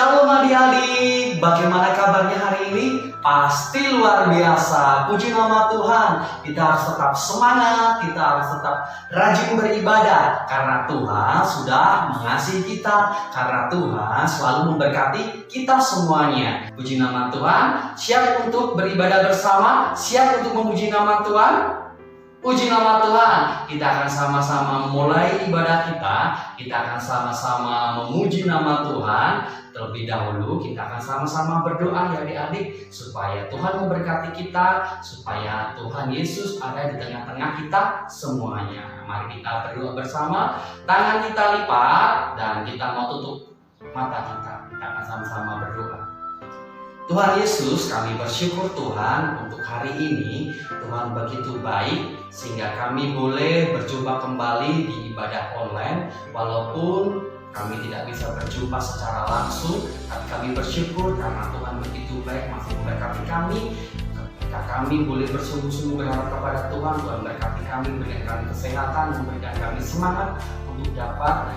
Shalom adik-adik, bagaimana kabarnya hari ini? Pasti luar biasa, puji nama Tuhan. Kita harus tetap semangat, kita harus tetap rajin beribadah. Karena Tuhan sudah mengasihi kita, karena Tuhan selalu memberkati kita semuanya. Puji nama Tuhan, siap untuk beribadah bersama, siap untuk memuji nama Tuhan? Puji nama Tuhan, kita akan sama-sama mulai ibadah kita akan sama-sama memuji nama Tuhan. Terlebih dahulu kita akan sama-sama berdoa ya adik-adik, supaya Tuhan memberkati kita, supaya Tuhan Yesus ada di tengah-tengah kita semuanya. Mari kita berdoa bersama, tangan kita lipat dan kita mau tutup mata kita akan sama-sama berdoa. Tuhan Yesus, kami bersyukur Tuhan untuk hari ini. Tuhan begitu baik sehingga kami boleh berjumpa kembali di ibadah online. Walaupun kami tidak bisa berjumpa secara langsung, tapi kami bersyukur karena Tuhan begitu baik masih memberkati kami. Ketika kami boleh bersungguh-sungguh berharap kepada Tuhan, Tuhan berkati kami, memberikan kami kesehatan, memberikan kami semangat untuk dapat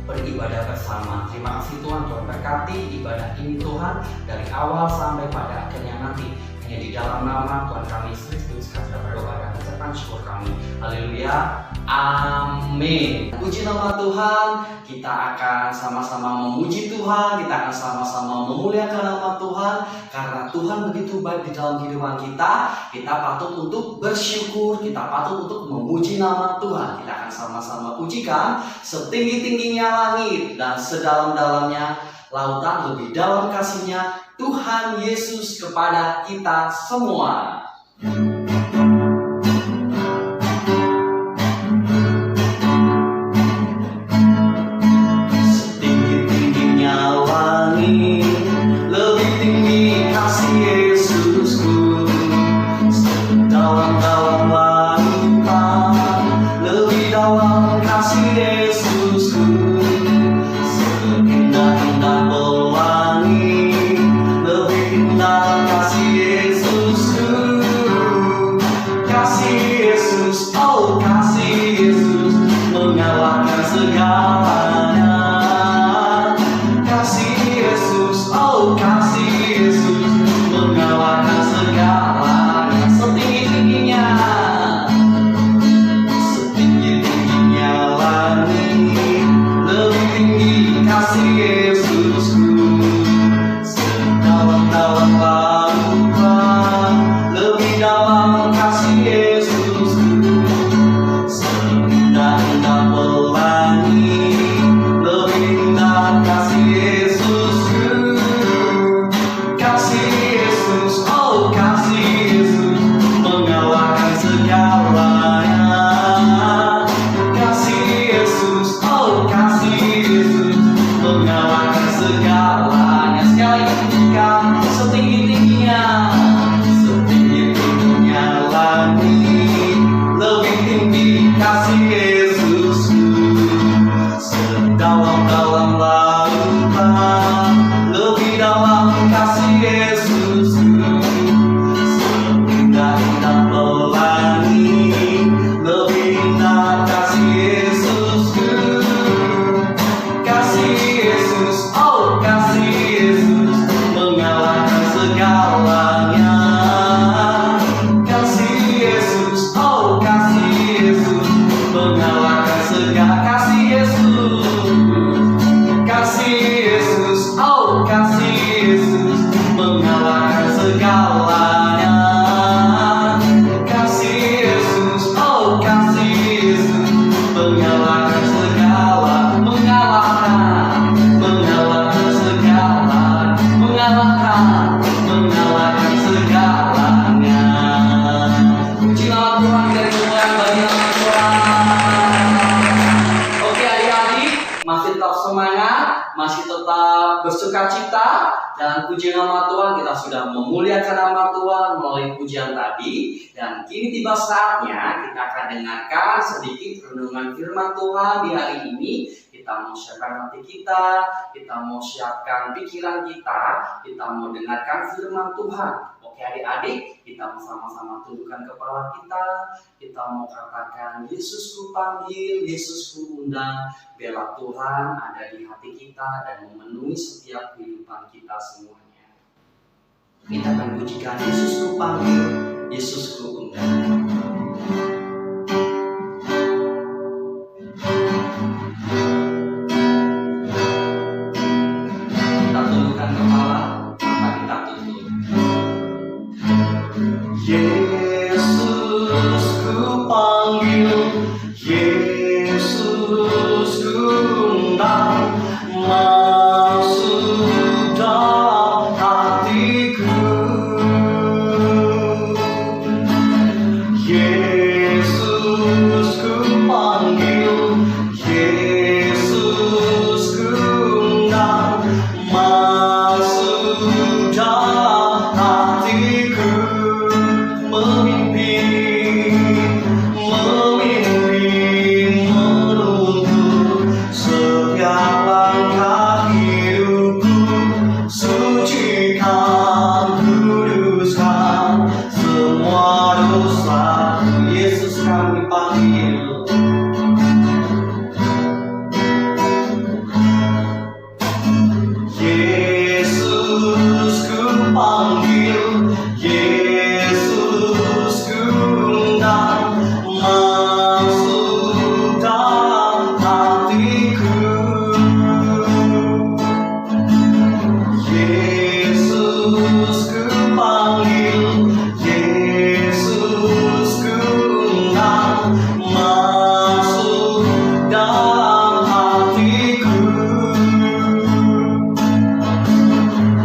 beribadah bersama. Terima kasih Tuhan, Tuhan berkati ibadah ini Tuhan dari awal sampai pada akhirnya nanti. Hanya di dalam nama Tuhan kami Yesus Kristus kami berdoa dan mengucapkan syukur kami. Haleluya. Amin. Puji nama Tuhan, kita akan sama-sama memuji Tuhan, kita akan sama-sama memuliakan nama Tuhan. Karena Tuhan begitu baik di dalam kehidupan kita patut untuk bersyukur, kita patut untuk memuji nama Tuhan. Kita akan sama-sama pujikan setinggi-tingginya langit dan sedalam-dalamnya lautan, lebih dalam kasihnya Tuhan Yesus kepada kita semua. Bersukacita dan puji nama Tuhan. Kita sudah memuliakan nama Tuhan melalui pujian tadi, dan kini tiba saatnya kita akan dengarkan sedikit renungan firman Tuhan di hari ini. Kita mau siapkan hati kita mau siapkan pikiran kita mau dengarkan firman Tuhan. Oke Oke adik-adik, kita sama-sama tundukkan kepala kita. Kita mau katakan, Yesusku panggil, Yesusku undang. Biarlah Tuhan ada di hati kita dan memenuhi setiap kehidupan kita semuanya. Kita akan pujikan, Yesusku panggil, Yesusku undang. Kita tundukkan kepala, mata kita tutup. Yesus ku panggil, Yesus ku undang, masuk dalam hatiku. Yesus ku panggil, Yesus ku undang, masuk dalam hatiku. Memimpin, menuntun setiap langkah hidupku. Sucikan, kuduskan semua dosa. Yesus kami panggil. Yesus ku panggil, Yesus ku undang, masuk dalam hatiku. Yesus ku panggil, Yesus ku undang, masuk dalam hatiku.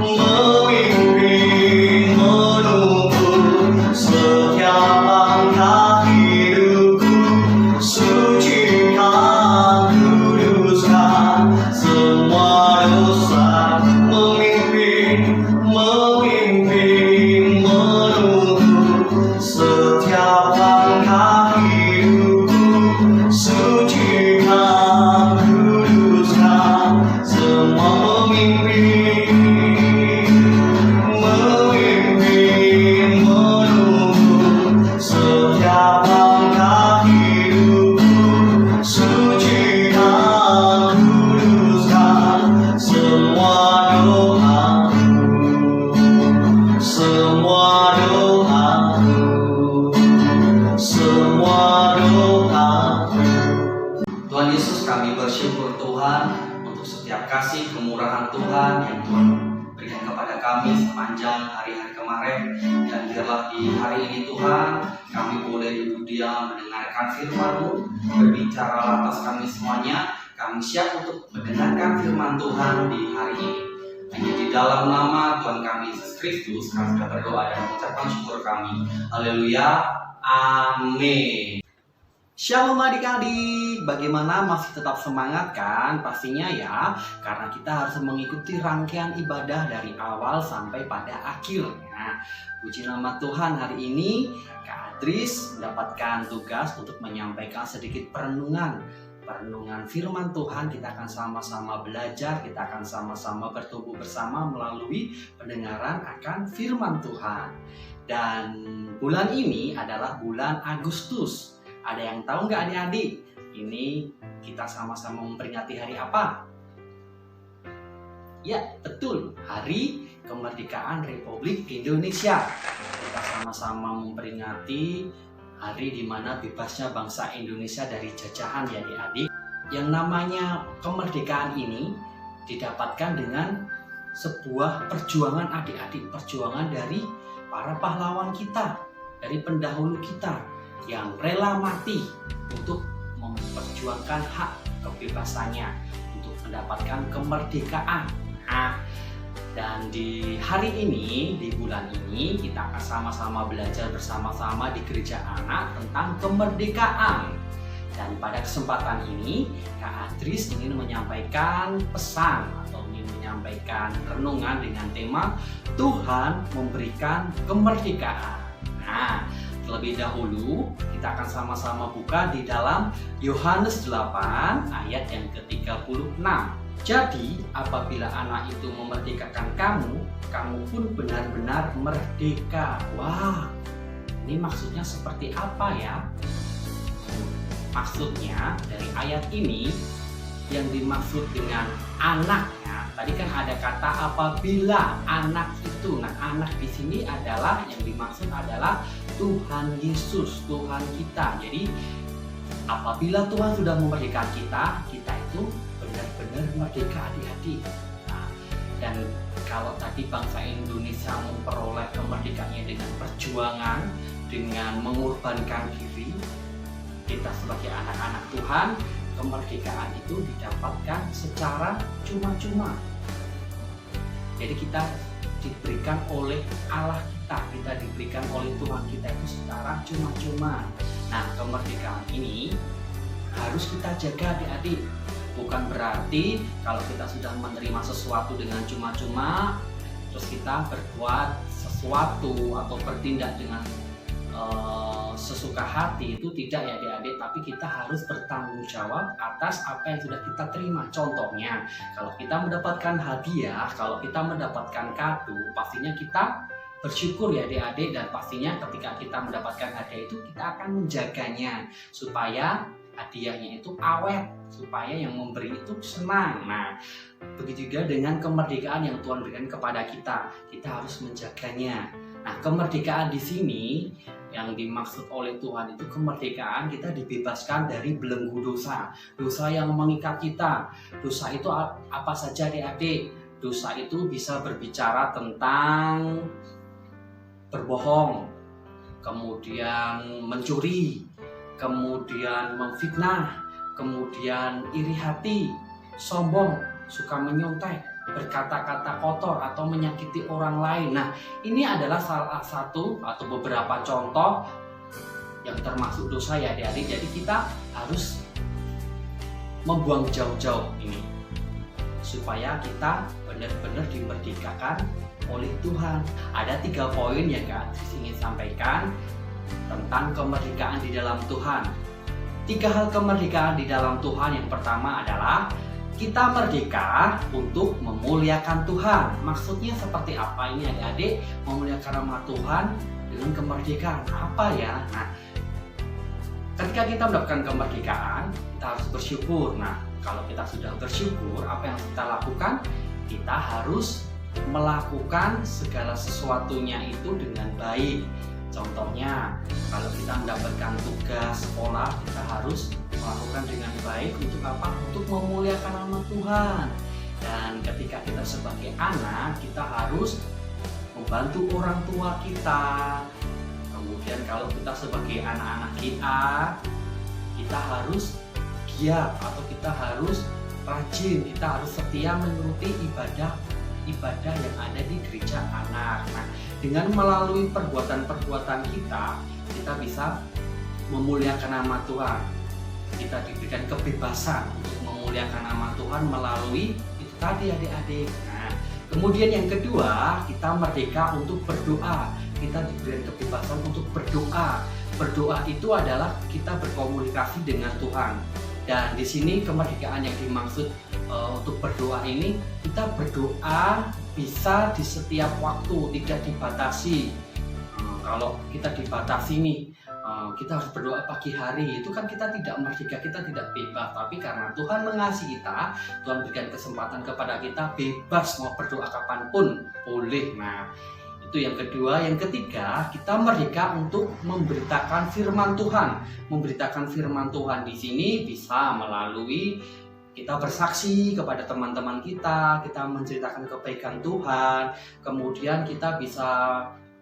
Memimpin, menuntun setiap langkah hidupku. Sucikan, kuduskan semua dosa. Memimpin, menuntun setiap langkah hidupku. Sucikan, kuduskan semua. Memimpin, menuntun setiap langkah hidupku. Sucikan, kuduskan semua doaku. Semua doaku, semua doaku. Tuhan Yesus, kami bersyukur Tuhan untuk setiap kasih kemurahan Tuhan yang Tuhan berikan kepada kami sepanjang hari-hari kemarin. Dan biarlah di hari ini Tuhan, kami boleh duduk diam mendengarkan firman-Mu, berbicara atas kami semuanya. Kami siap untuk mendengarkan firman Tuhan di hari ini. Hanya di dalam nama Tuhan kami Yesus Kristus kami sudah berdoa dan mengucapkan syukur kami. Haleluya, amin. Shalom adik-adik, bagaimana masih tetap semangat kan? Pastinya ya, karena kita harus mengikuti rangkaian ibadah dari awal sampai pada akhirnya. Puji nama Tuhan, hari ini Kak Adris mendapatkan tugas untuk menyampaikan sedikit perenungan firman Tuhan. Kita akan sama-sama belajar, kita akan sama-sama bertumbuh bersama melalui pendengaran akan firman Tuhan. Dan bulan ini adalah bulan Agustus. Ada yang tahu nggak adik-adik? Ini kita sama-sama memperingati hari apa? Ya, betul, Hari Kemerdekaan Republik Indonesia. Kita sama-sama memperingati hari di mana bebasnya bangsa Indonesia dari jajahan ya adik-adik. Yang namanya kemerdekaan ini didapatkan dengan sebuah perjuangan adik-adik, perjuangan dari para pahlawan kita, dari pendahulu kita yang rela mati untuk memperjuangkan hak kebebasannya, untuk mendapatkan kemerdekaan. Nah, dan di hari ini, di bulan ini, kita akan sama-sama belajar bersama-sama di Gereja Anak tentang kemerdekaan. Dan pada kesempatan ini, Kak Adris ingin menyampaikan pesan atau ingin menyampaikan renungan dengan tema Tuhan memberikan kemerdekaan. Nah, terlebih dahulu kita akan sama-sama buka di dalam Yohanes 8 ayat yang ke-36. Jadi apabila anak itu memerdekakan kamu, kamu pun benar-benar merdeka. Wah, ini maksudnya seperti apa ya? Maksudnya dari ayat ini yang dimaksud dengan anaknya, tadi kan ada kata apabila anak itu. Nah, anak di sini adalah yang dimaksud adalah Tuhan Yesus, Tuhan kita. Jadi apabila Tuhan sudah memerdekakan kita, kita itu benar-benar merdeka, adik-adik. Nah, dan kalau tadi bangsa Indonesia memperoleh kemerdekaannya dengan perjuangan, dengan mengorbankan diri, kita sebagai anak-anak Tuhan, kemerdekaan itu didapatkan secara cuma-cuma. Jadi kita diberikan oleh Allah kita diberikan oleh Tuhan kita itu secara cuma-cuma. Nah, kemerdekaan ini harus kita jaga, adik-adik. Bukan berarti kalau kita sudah menerima sesuatu dengan cuma-cuma, terus kita berbuat sesuatu atau bertindak dengan sesuka hati, itu tidak ya adik-adik, tapi kita harus bertanggung jawab atas apa yang sudah kita terima. Contohnya, kalau kita mendapatkan hadiah, kalau kita mendapatkan kado, pastinya kita bersyukur ya adik-adik, dan pastinya ketika kita mendapatkan hadiah itu kita akan menjaganya supaya hadiahnya itu awet, supaya yang memberi itu senang. Nah, begitu juga dengan kemerdekaan yang Tuhan berikan kepada kita, kita harus menjaganya. Nah, kemerdekaan di sini yang dimaksud oleh Tuhan itu kemerdekaan kita dibebaskan dari belenggu dosa. Dosa yang mengikat kita. Dosa itu apa saja adik-adik? Dosa itu bisa berbicara tentang berbohong, kemudian mencuri, kemudian memfitnah, kemudian iri hati, sombong, suka menyontek, berkata-kata kotor atau menyakiti orang lain. Nah, ini adalah salah satu atau beberapa contoh yang termasuk dosa ya adik-adik. Jadi kita harus membuang jauh-jauh ini supaya kita benar-benar dimerdekakan oleh Tuhan. Ada 3 poin yang Kak Adris ingin sampaikan tentang kemerdekaan di dalam Tuhan. 3 hal kemerdekaan di dalam Tuhan. Yang pertama adalah kita merdeka untuk memuliakan Tuhan. Maksudnya seperti apa ini adik-adik? Memuliakan nama Tuhan dengan kemerdekaan. Apa ya? Nah, ketika kita mendapatkan kemerdekaan, kita harus bersyukur. Nah, kalau kita sudah bersyukur, apa yang kita lakukan? Kita harus melakukan segala sesuatunya itu dengan baik. Contohnya, kalau kita mendapatkan tugas sekolah, kita harus melakukan dengan baik untuk apa? Untuk memuliakan nama Tuhan. Dan ketika kita sebagai anak, kita harus membantu orang tua kita. Kemudian kalau kita sebagai anak-anak kita harus giat atau kita harus rajin, kita harus setia menuruti ibadah yang ada di gereja anak. Nah, dengan melalui perbuatan-perbuatan kita bisa memuliakan nama Tuhan. Kita diberikan kebebasan untuk memuliakan nama Tuhan melalui itu tadi adik-adik. Nah, kemudian yang kedua, kita merdeka untuk berdoa. Kita diberikan kebebasan untuk berdoa. Berdoa itu adalah kita berkomunikasi dengan Tuhan. Dan di sini kemerdekaan yang dimaksud untuk berdoa ini, kita berdoa bisa di setiap waktu, tidak dibatasi. Kalau kita dibatasi nih, kita harus berdoa pagi hari, itu kan kita tidak merdeka, kita tidak bebas. Tapi karena Tuhan mengasihi kita, Tuhan berikan kesempatan kepada kita bebas mau berdoa kapanpun boleh. Nah, itu yang kedua. Yang ketiga, kita merdeka untuk memberitakan firman Tuhan. Memberitakan firman Tuhan di sini bisa melalui kita bersaksi kepada teman-teman kita menceritakan kebaikan Tuhan, kemudian kita bisa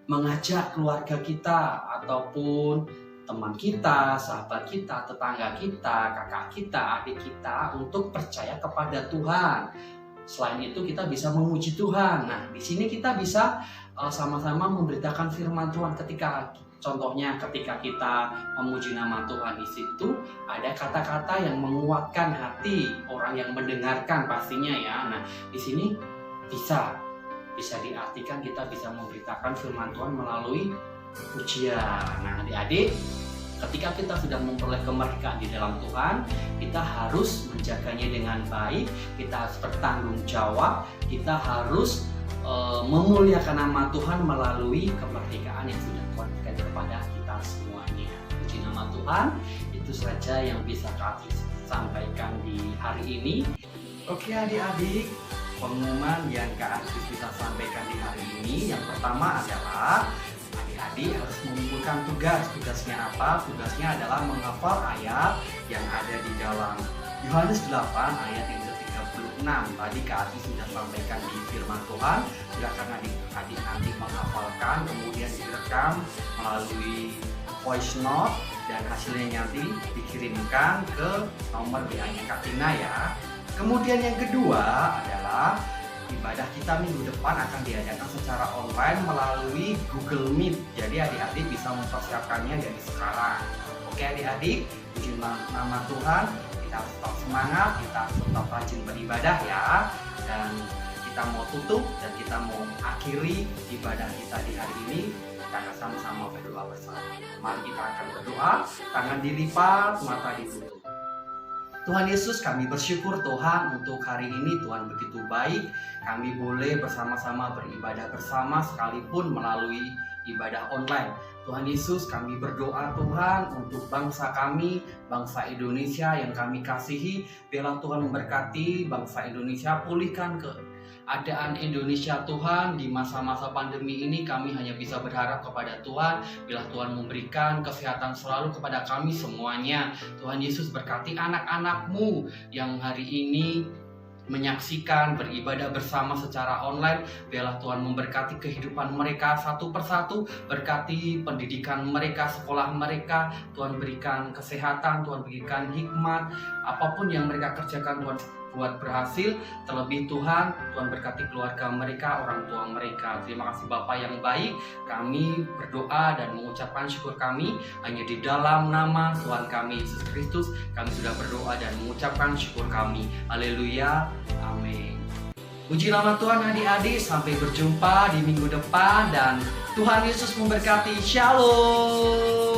mengajak keluarga kita ataupun teman kita, sahabat kita, tetangga kita, kakak kita, adik kita untuk percaya kepada Tuhan. Selain itu kita bisa memuji Tuhan. Nah, di sini kita bisa sama-sama memberitakan firman Tuhan. Contohnya ketika kita memuji nama Tuhan, di situ ada kata-kata yang menguatkan hati orang yang mendengarkan pastinya ya. Nah, di sini bisa diartikan kita bisa memberitakan firman Tuhan melalui pujian. Nah, adik-adik, ketika kita sudah memperoleh kemerdekaan di dalam Tuhan, kita harus menjaganya dengan baik, kita harus bertanggung jawab, kita harus memuliakan nama Tuhan melalui kemerdekaan yang sudah Tuhan berikan kepada kita semuanya. Puji nama Tuhan. Itu saja yang bisa Kak Atris sampaikan di hari ini. Oke adik-adik, pengumuman yang Kak Atris bisa sampaikan di hari ini, yang pertama adalah adik-adik harus mengumpulkan tugas. Tugasnya apa? Tugasnya adalah menghafal ayat yang ada di dalam Yohanes 8 ayat yang ke-36. Tadi Kak Atris sudah sampaikan di firman Tuhan. Silakan adik-adik nanti menghafalkan, kemudian direkam melalui voice note, dan hasilnya nanti dikirimkan ke nomor WA-nya Kak Tina ya. Kemudian yang kedua adalah ibadah kita minggu depan akan diadakan secara online melalui Google Meet. Jadi adik-adik bisa mempersiapkannya dari sekarang. Oke adik-adik, puji nama Tuhan, kita harus tetap semangat, kita harus tetap rajin beribadah ya. Dan kita mau tutup dan kita mau akhiri ibadah kita di hari ini. Kita akan sama-sama berdoa bersama. Mari kita akan berdoa, tangan dilipat, mata ditutup. Tuhan Yesus, kami bersyukur Tuhan untuk hari ini Tuhan begitu baik. Kami boleh bersama-sama beribadah bersama sekalipun melalui ibadah online. Tuhan Yesus, kami berdoa Tuhan untuk bangsa kami, bangsa Indonesia yang kami kasihi. Biarlah Tuhan memberkati bangsa Indonesia, pulihkan keadaan Indonesia Tuhan. Di masa-masa pandemi ini kami hanya bisa berharap kepada Tuhan. Bila Tuhan memberikan kesehatan selalu kepada kami semuanya. Tuhan Yesus, berkati anak-anak-Mu yang hari ini menyaksikan beribadah bersama secara online. Biarlah Tuhan memberkati kehidupan mereka satu persatu, berkati pendidikan mereka, sekolah mereka. Tuhan berikan kesehatan, Tuhan berikan hikmat, apapun yang mereka kerjakan Tuhan buat berhasil. Terlebih Tuhan berkati keluarga mereka, orang tua mereka. Terima kasih Bapa yang baik. Kami berdoa dan mengucapkan syukur kami hanya di dalam nama Tuhan kami Yesus Kristus. Kami sudah berdoa dan mengucapkan syukur kami. Haleluya, amin. Puji nama Tuhan adik-adik. Sampai berjumpa di minggu depan dan Tuhan Yesus memberkati. Shalom.